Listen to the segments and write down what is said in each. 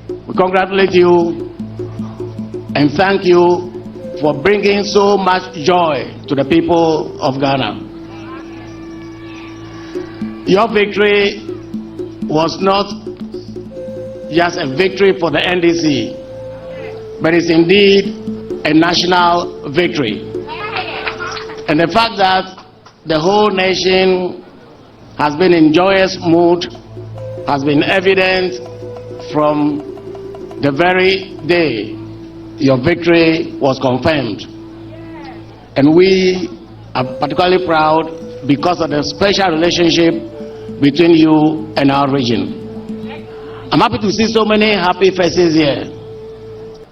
We congratulate you and thank you for bringing so much joy to the people of Ghana. Your victory was not just a victory for the NDC, but it's indeed a national victory. And the fact that the whole nation has been in joyous mood has been evident from the very day your victory was confirmed. And we are particularly proud because of the special relationship between you and our region. I'm happy to see so many happy faces here.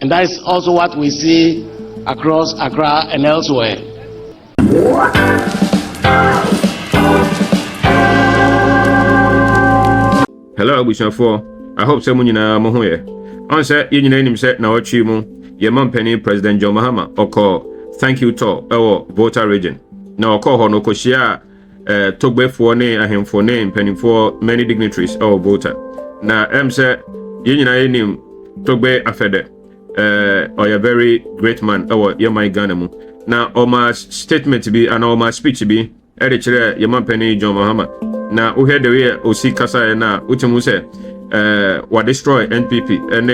And that is also what we see across Accra and elsewhere. Hello, Bushanfo. I hope someone in a mohoye. Answer, you name him said, now what you your man penny President John Mahama, or call thank you to our Volta Region. Now call Hono Koshia, Togbe for name, a him for name, penny for many dignitaries, our Volta. Now, say, you name Togbe Afede, or a very great man, our Yamai Ghanamu. Now, all my statement to be and all my speech to be, editor, your man penny John Mahama. Now, we had the way Osi Kasa na Uchimu say, what destroy NPP and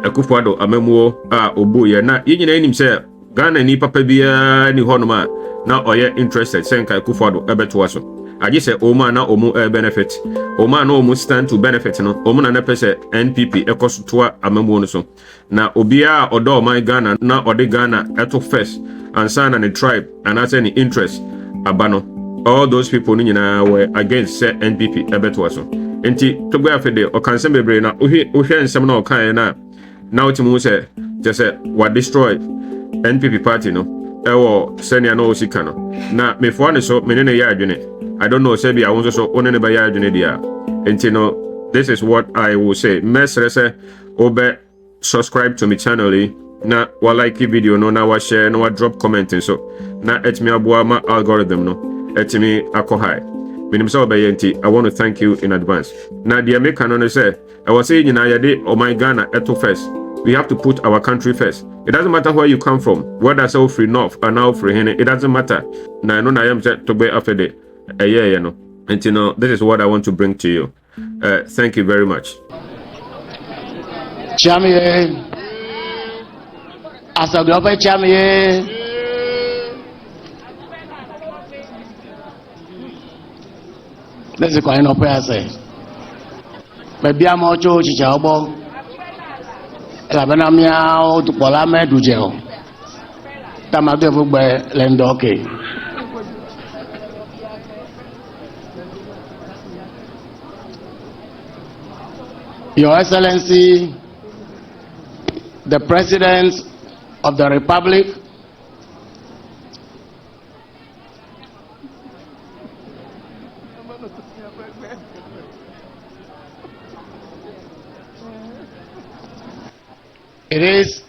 Akuffo Addo amemo oboye na yin na nim say Ghana ni papa bia ni honoma na oye interested say nka Akuffo Addo ebeto aso age say oma na omu benefit oma na omu stand to benefit no omu na pese NPP ekoso to amemo no so na obia odo my Ghana na ode Ghana eto first and sign and tribe and as any interest abano all those people nyina were against say NPP ebeto aso enti Togbe Afede o kan sembebre na ohwe nsem na o kan na now to say just say what destroy NPP party no ewo senior no osika no na me for so me ne ya adwene I don't know say be I want so one ne ba ya adwene dia enti no this is what I will say mesre say obe subscribe to my channel na wa like video no na wa share no wa drop comment so na etimi aboa ma algorithm no etimi akohai minim say obe yenti I want to thank you in advance na the American no say I was saying in Ayade or my Ghana eto first. We have to put our country first. It doesn't matter where you come from, whether so free north or now free hen, it doesn't matter. Now I know I am Togbe Afede a year, you know. And you know, this is what I want to bring to you. Thank you very much. Chamie, Asaglobe Chamie. This is quite an opera say. Maybe I'm also Chichabo. Labanamia to Polame do jail. Tamadevu by Lendoke. Your Excellency, the President of the Republic, it is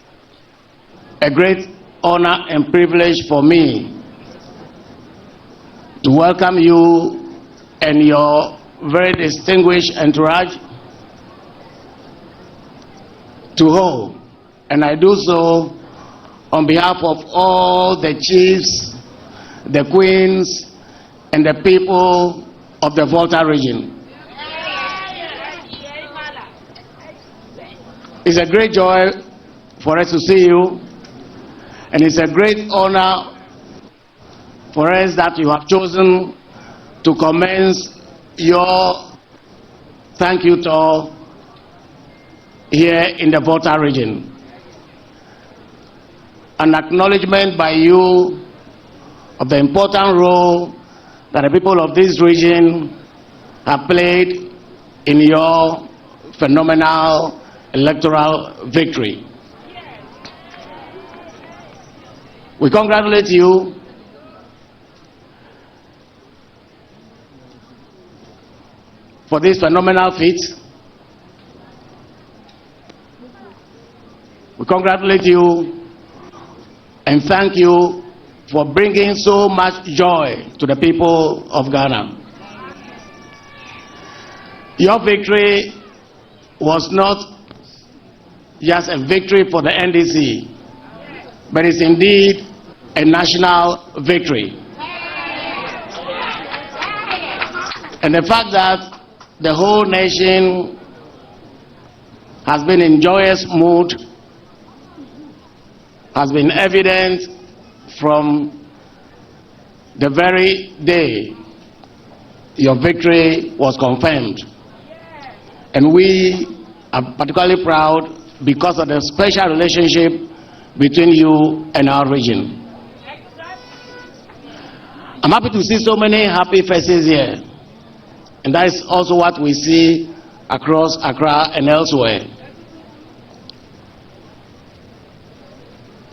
a great honor and privilege for me to welcome you and your very distinguished entourage to home, and I do so on behalf of all the chiefs, the queens, and the people of the Volta Region. It's a great joy for us to see you, and it's a great honor for us that you have chosen to commence your thank you tour here in the Volta Region. An acknowledgement by you of the important role that the people of this region have played in your phenomenal electoral victory. We congratulate you for this phenomenal feat. We congratulate you and thank you for bringing so much joy to the people of Ghana. Your victory was not just a victory for the NDC, but it's indeed a national victory. And the fact that the whole nation has been in joyous mood has been evident from the very day your victory was confirmed. And we are particularly proud because of the special relationship between you and our region. I'm happy to see so many happy faces here. And that is also what we see across Accra and elsewhere.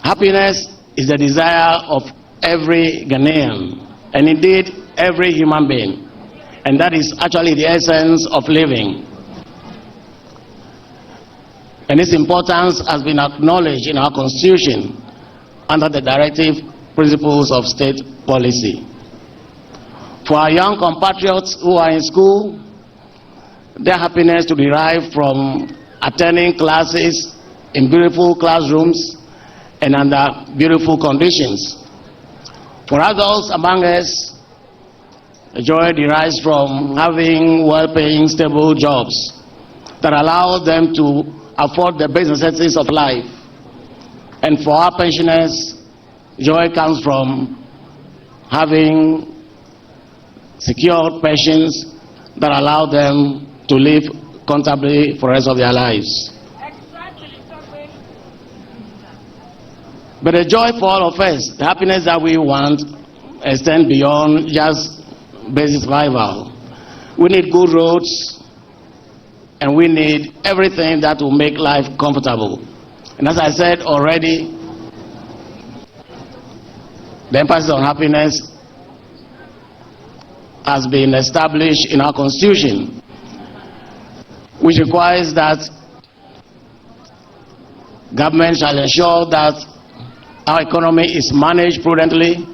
Happiness is the desire of every Ghanaian, and indeed every human being. And that is actually the essence of living. And its importance has been acknowledged in our Constitution under the directive principles of state policy. For our young compatriots who are in school, their happiness to derive from attending classes in beautiful classrooms and under beautiful conditions. For adults among us, the joy derives from having well-paying, stable jobs that allow them to afford the basic necessities of life. And for our pensioners, joy comes from having secured pensions that allow them to live comfortably for the rest of their lives. But the joy for all of us, the happiness that we want, extends beyond just basic survival. We need good roads, and we need everything that will make life comfortable. And as I said already, the emphasis on happiness has been established in our Constitution, which requires that government shall ensure that our economy is managed prudently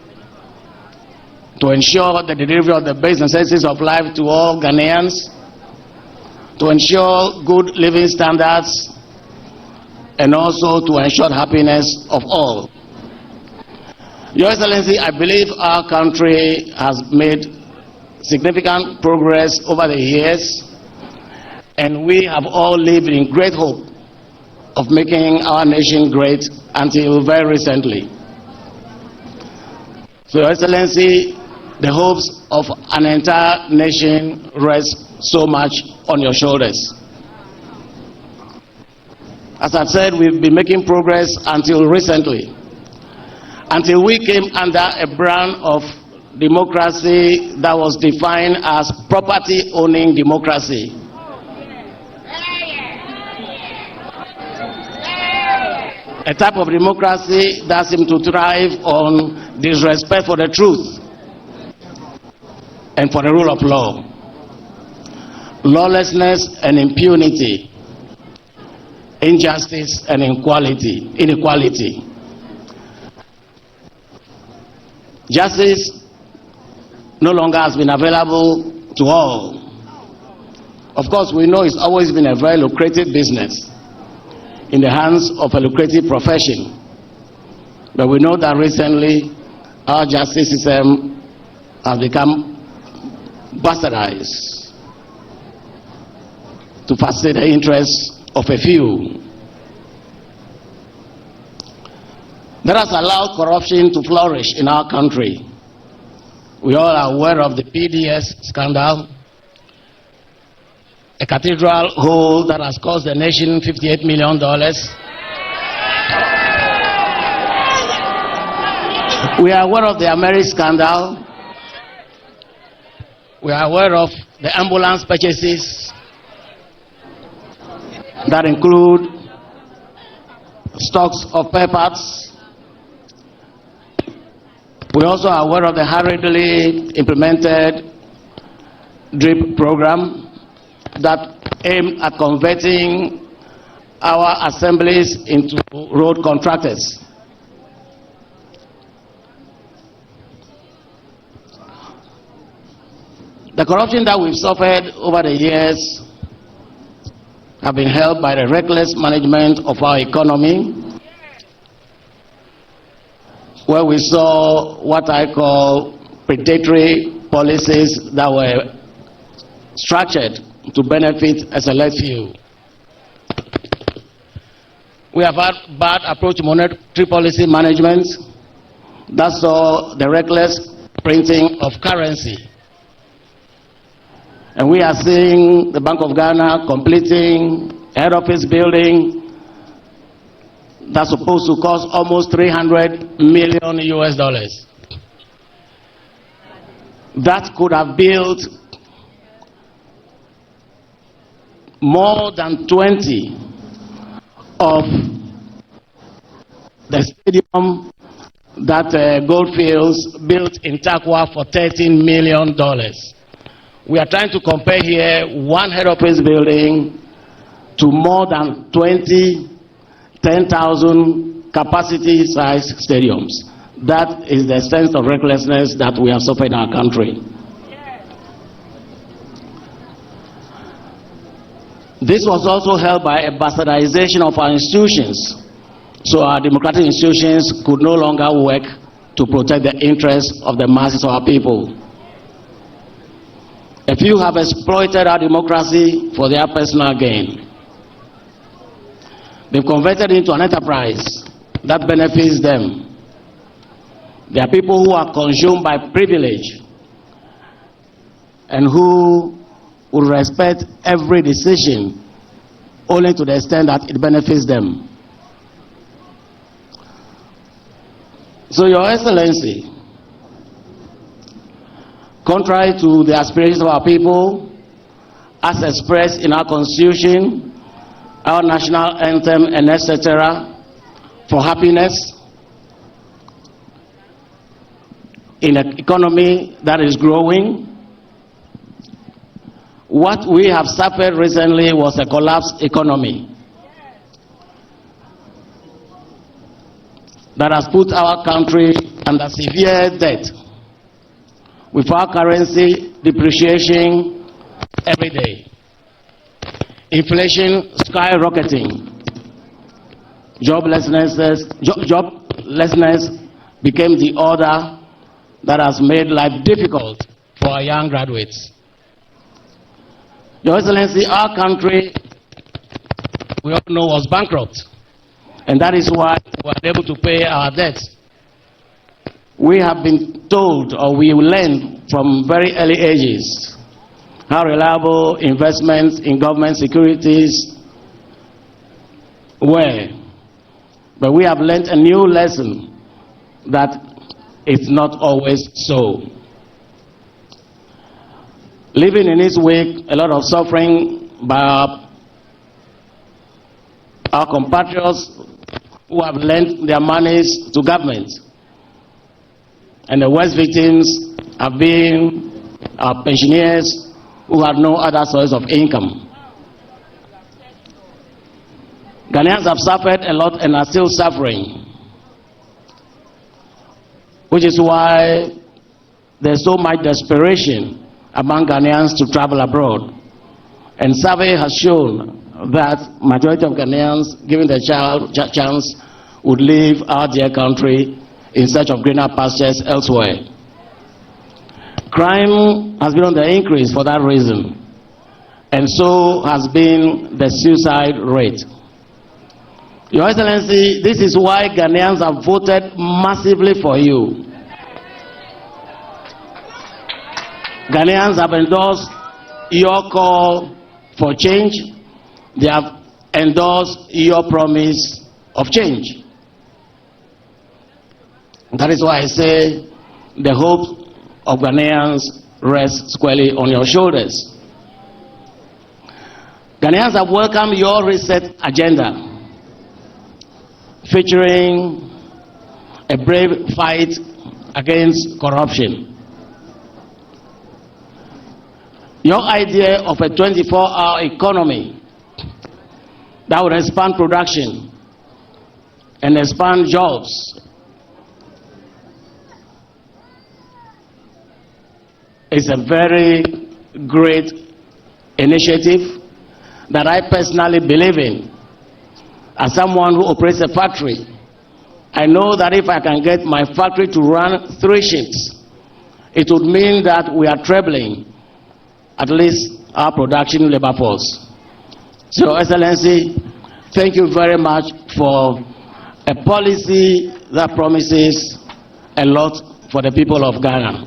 to ensure the delivery of the basic necessities of life to all Ghanaians, to ensure good living standards, and also to ensure happiness of all. Your Excellency, I believe our country has made significant progress over the years, and we have all lived in great hope of making our nation great until very recently. So, Your Excellency, the hopes of an entire nation rest so much on your shoulders. As I said, we've been making progress until recently, until we came under a brand of democracy that was defined as property-owning democracy. A type of democracy that seemed to thrive on disrespect for the truth and for the rule of law, lawlessness and impunity, injustice and inequality. Justice no longer has been available to all. Of course, we know it's always been a very lucrative business in the hands of a lucrative profession. But we know that recently our justice system has become bastardized to facilitate the interests of a few. That has allowed corruption to flourish in our country. We all are aware of the PDS scandal, a cathedral hole that has cost the nation $58 million. We are aware of the Ameri scandal. We are aware of the ambulance purchases that include stocks of spare parts. We also are aware of the hurriedly implemented DRIP program that aimed at converting our assemblies into road contractors. The corruption that we've suffered over the years have been helped by the reckless management of our economy, where we saw what I call predatory policies that were structured to benefit a select few. We have had bad approach to monetary policy management that saw the reckless printing of currency. And we are seeing the Bank of Ghana completing a head office building that's supposed to cost almost $300 million US. That could have built more than 20 of the stadium that Goldfields built in Takwa for $13 million. We are trying to compare here one head office building to more than 20 10,000 capacity size stadiums. That is the sense of recklessness that we have suffered in our country. This was also helped by a bastardization of our institutions, so our democratic institutions could no longer work to protect the interests of the masses of our people. A few have exploited our democracy for their personal gain. They've converted it into an enterprise that benefits them. There are people who are consumed by privilege and who will respect every decision only to the extent that it benefits them. So, Your Excellency, contrary to the aspirations of our people, as expressed in our Constitution, our national anthem, and etc., for happiness in an economy that is growing, what we have suffered recently was a collapsed economy that has put our country under severe debt, with our currency depreciating every day, inflation skyrocketing, joblessness became the order that has made life difficult for our young graduates. Your Excellency, our country, we all know, was bankrupt, and that is why we are unable to pay our debts. We have been told, or we learned from very early ages, how reliable investments in government securities were. But we have learned a new lesson that it's not always so. Leaving in its wake a lot of suffering by our compatriots who have lent their monies to government. And the worst victims have been our pensioners who had no other source of income. Ghanaians have suffered a lot and are still suffering, which is why there's so much desperation among Ghanaians to travel abroad. And survey has shown that majority of Ghanaians, given the chance, would leave our dear country in search of greener pastures elsewhere. Crime has been on the increase for that reason, and so has been the suicide rate. Your Excellency, this is why Ghanaians have voted massively for you. Ghanaians have endorsed your call for change. They have endorsed your promise of change. That is why I say the hope of Ghanaians rests squarely on your shoulders. Ghanaians have welcomed your reset agenda, featuring a brave fight against corruption. Your idea of a 24-hour economy that would expand production and expand jobs is a very great initiative that I personally believe in. As someone who operates a factory, I know that if I can get my factory to run 3 shifts, it would mean that we are trebling at least our production labor force. So, Excellency, thank you very much for a policy that promises a lot for the people of Ghana.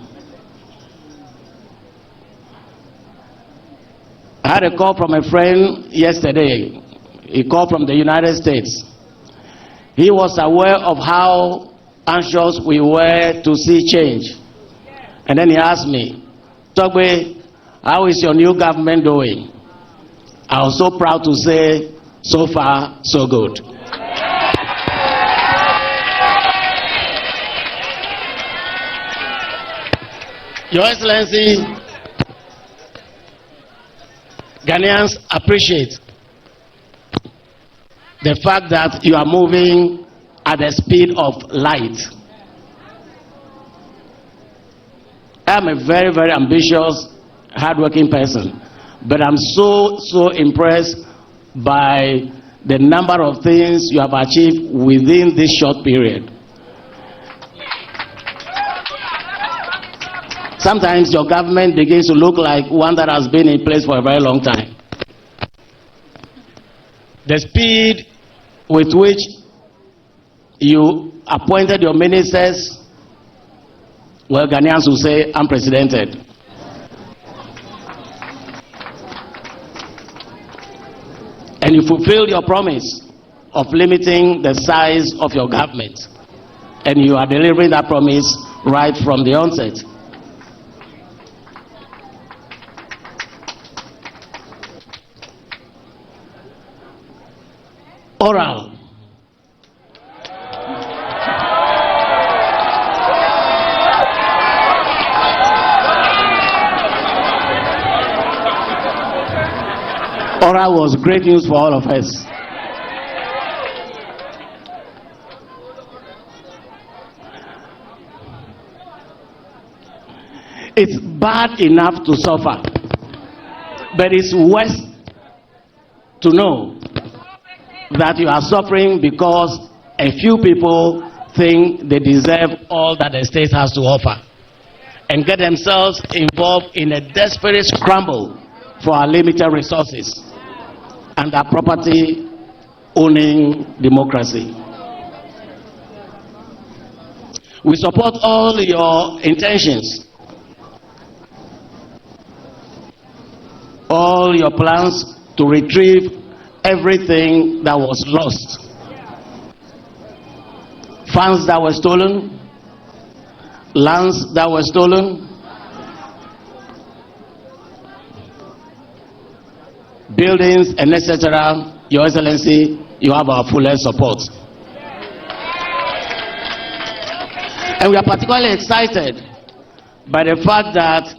I had a call from a friend yesterday. He called from the United States. He was aware of how anxious we were to see change. And then he asked me, Togbe, how is your new government doing? I was so proud to say, so far, so good. Your Excellency, Ghanaians appreciate the fact that you are moving at the speed of light. I am a very, very ambitious, hardworking person, but I'm so impressed by the number of things you have achieved within this short period. Sometimes your government begins to look like one that has been in place for a very long time. The speed with which you appointed your ministers, well, Ghanaians will say unprecedented. And you fulfilled your promise of limiting the size of your government. And you are delivering that promise right from the onset. Oral. Oral was great news for all of us. It's bad enough to suffer, but it's worse to know that you are suffering because a few people think they deserve all that the state has to offer and get themselves involved in a desperate scramble for our limited resources and our property owning democracy. We support all your intentions, all your plans to retrieve everything that was lost. Funds that were stolen, lands that were stolen, buildings and etc. Your Excellency, you have our fullest support. And we are particularly excited by the fact that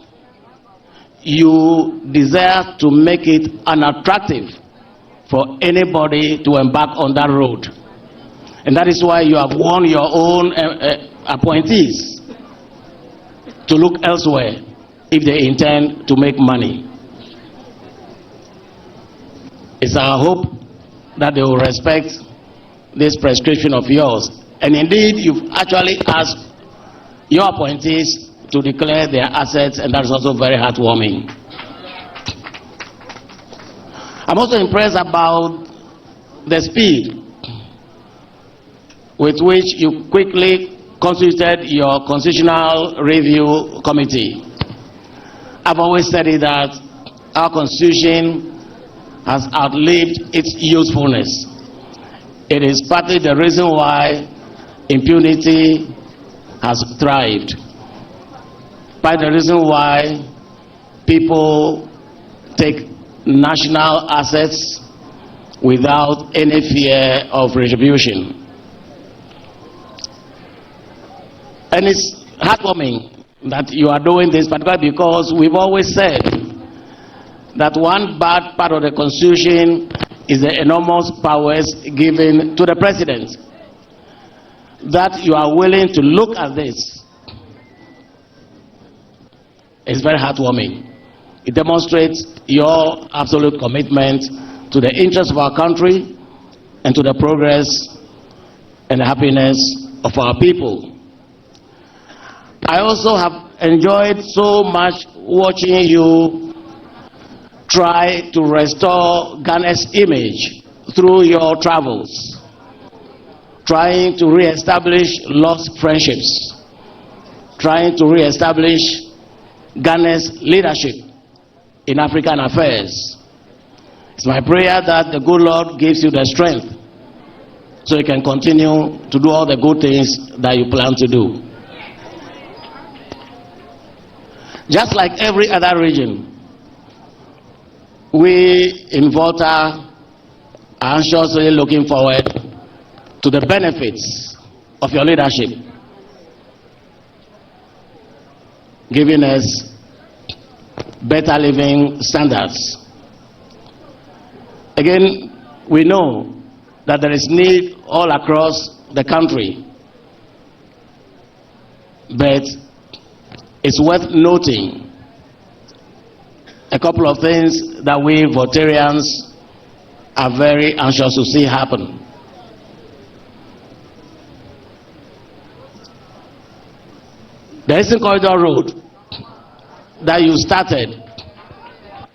you desire to make it unattractive for anybody to embark on that road. And that is why you have won your own appointees to look elsewhere if they intend to make money. It's our hope that they will respect this prescription of yours. And indeed, you've actually asked your appointees to declare their assets, and that is also very heartwarming. I'm also impressed about the speed with which you quickly constituted your constitutional review committee. I've always said it that our constitution has outlived its usefulness. It is partly the reason why impunity has thrived, by the reason why people take national assets without any fear of retribution. And it's heartwarming that you are doing this, particularly because we've always said that one bad part of the Constitution is the enormous powers given to the President. That you are willing to look at this is very heartwarming. It demonstrates your absolute commitment to the interests of our country and to the progress and the happiness of our people. I also have enjoyed so much watching you try to restore Ghana's image through your travels, trying to re-establish lost friendships, trying to re-establish Ghana's leadership in African affairs. It's my prayer that the good Lord gives you the strength so you can continue to do all the good things that you plan to do. Just like every other region, we in Volta are anxiously looking forward to the benefits of your leadership, giving us better living standards. Again, we know that there is need all across the country, but it's worth noting a couple of things that we Voltarians are very anxious to see happen. The Eastern Corridor Road that you started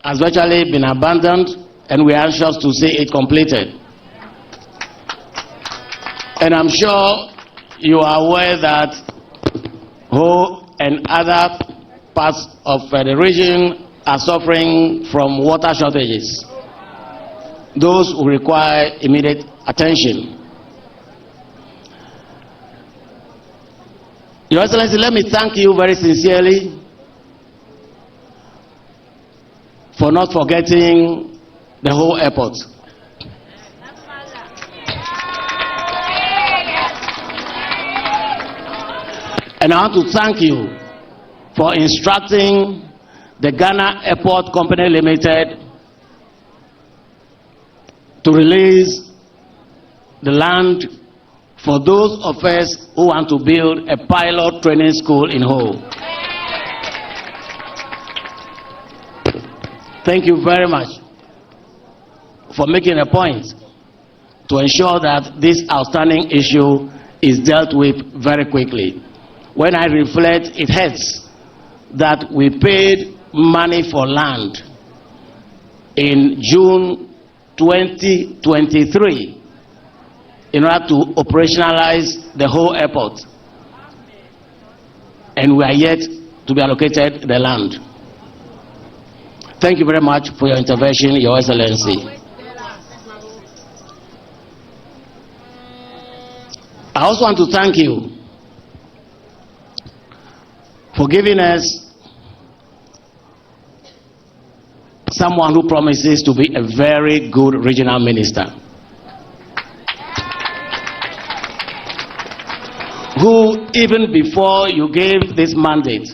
has virtually been abandoned, and we are anxious to see it completed. And I'm sure you are aware that Ho and other parts of the region are suffering from water shortages. Those who require immediate attention. Your Excellency, let me thank you very sincerely for not forgetting the whole airport. And I want to thank you for instructing the Ghana Airport Company Limited to release the land for those of us who want to build a pilot training school in Ho. Thank you very much for making a point to ensure that this outstanding issue is dealt with very quickly. When I reflect, it hurts that we paid money for land in June 2023 in order to operationalize the whole airport, and we are yet to be allocated the land. Thank you very much for your intervention, Your Excellency. I also want to thank you for giving us someone who promises to be a very good regional minister, who even before you gave this mandate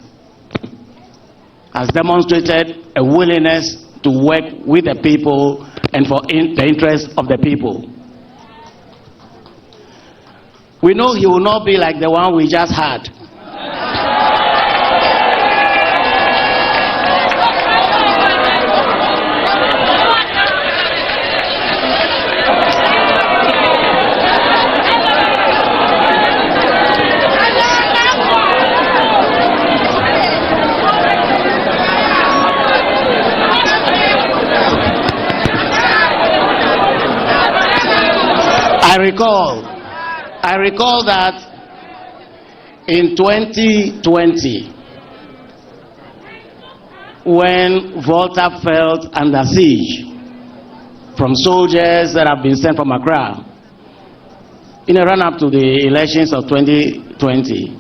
has demonstrated a willingness to work with the people and for the interest of the people. We know he will not be like the one we just had. I recall that in 2020, when Volta felt under siege from soldiers that have been sent from Accra, in a run-up to the elections of 2020,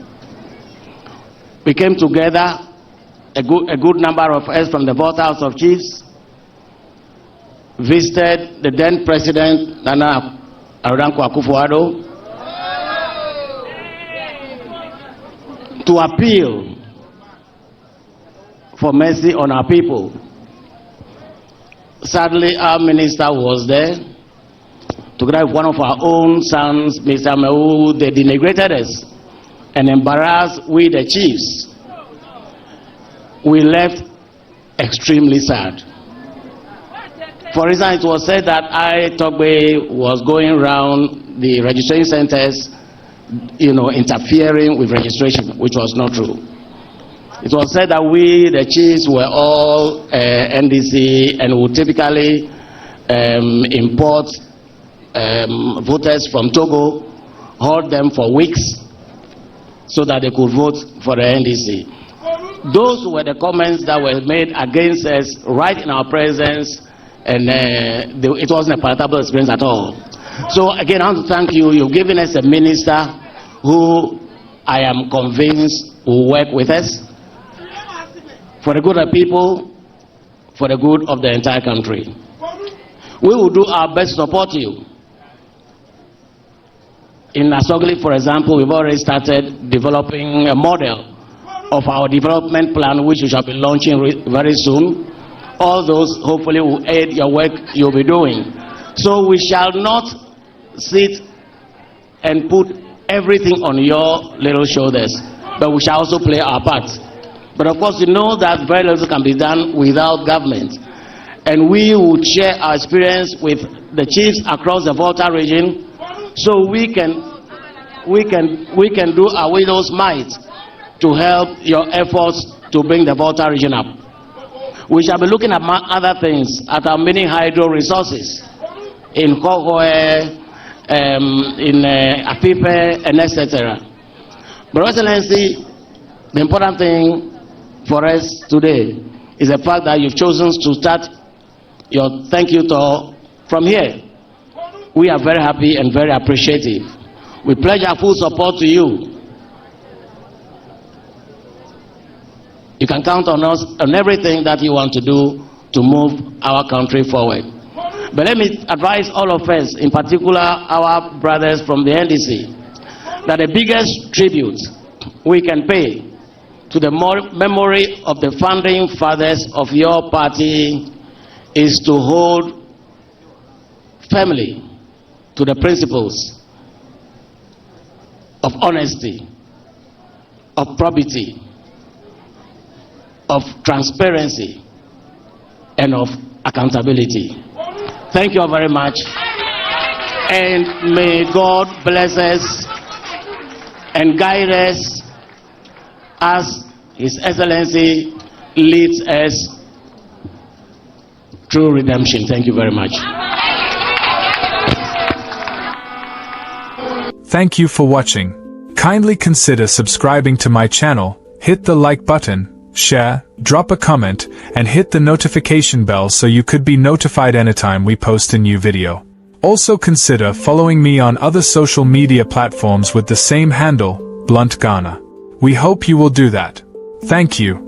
we came together, a good number of us from the Volta House of Chiefs, visited the then President Nana Akufo Addo to appeal for mercy on our people. Sadly, our minister was there, together with one of our own sons, Mr. Mewu. They denigrated us and embarrassed we the chiefs. We left extremely sad. For instance, it was said that Togbe, was going around the registration centers, interfering with registration, which was not true. It was said that we, the chiefs, were all NDC and would typically import voters from Togo, hold them for weeks so that they could vote for the NDC. Those were the comments that were made against us right in our presence, and it wasn't a palatable experience at all. So again, I want to thank you. You've given us a minister who I am convinced will work with us for the good of people, for the good of the entire country. We will do our best to support you. In Asogli, for example, we've already started developing a model of our development plan, which we shall be launching very soon. All those hopefully will aid your work you'll be doing. So we shall not sit and put everything on your little shoulders, but we shall also play our part. But of course, you know that very little can be done without government. And we will share our experience with the chiefs across the Volta region, so we can do our widow's might to help your efforts to bring the Volta region up. We shall be looking at other things, at our mini hydro resources in Kohoe, in Afrifa, and etc. But Excellency, the important thing for us today is the fact that you've chosen to start your thank you tour from here. We are very happy and very appreciative. We pledge our full support to you. You can count on us on everything that you want to do to move our country forward. But let me advise all of us, in particular our brothers from the NDC, that the biggest tribute we can pay to the memory of the founding fathers of your party is to hold firmly to the principles of honesty, of probity, of transparency, and of accountability. Thank you all very much, and may God bless us and guide us as His Excellency leads us through redemption. Thank you very much. Thank you for watching. Kindly consider subscribing to my channel, hit the like button, share, drop a comment, and hit the notification bell so you could be notified anytime we post a new video. Also consider following me on other social media platforms with the same handle, BluntGhana. We hope you will do that. Thank you.